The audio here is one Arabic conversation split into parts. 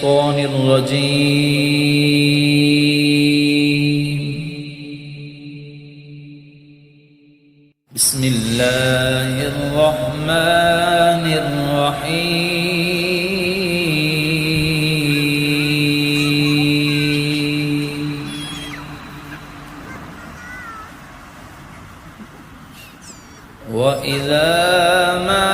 الشيطان الرجيم. بسم الله الرحمن الرحيم. وإذا ما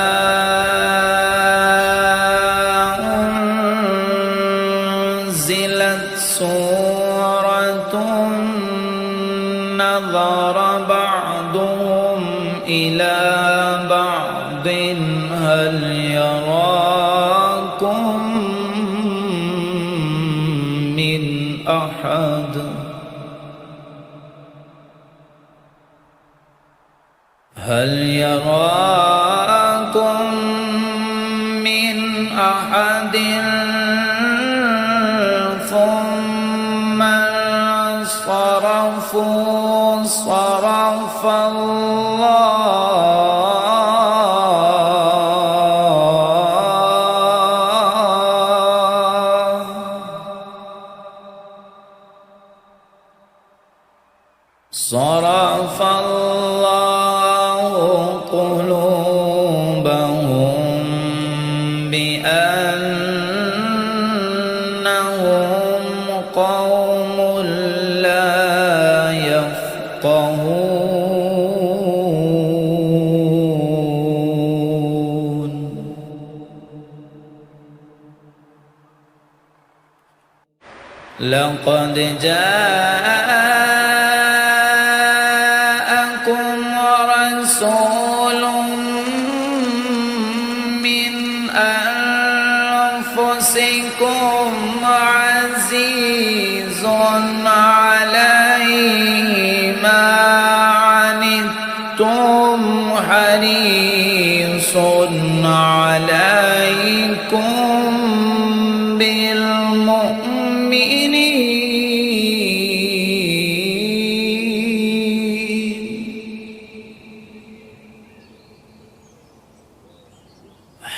أنزلت سورة نظر بعضهم إلى بعض هل يراكم من أحد ثم انصرفوا صرف الله قلوبهم بأنهم قوم لا يفقهون. لقد جاءكم رسول من أنفسكم عزيز عليه ما عنتم حريص عليكم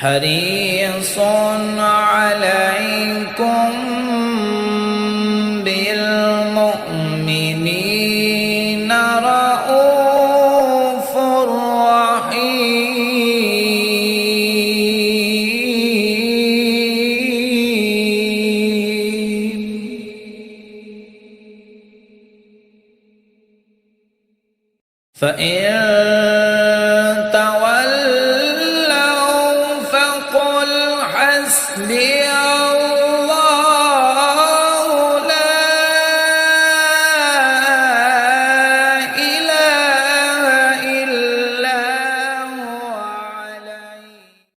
حريص عليكم بالمؤمنين رؤوف رحيم. فإن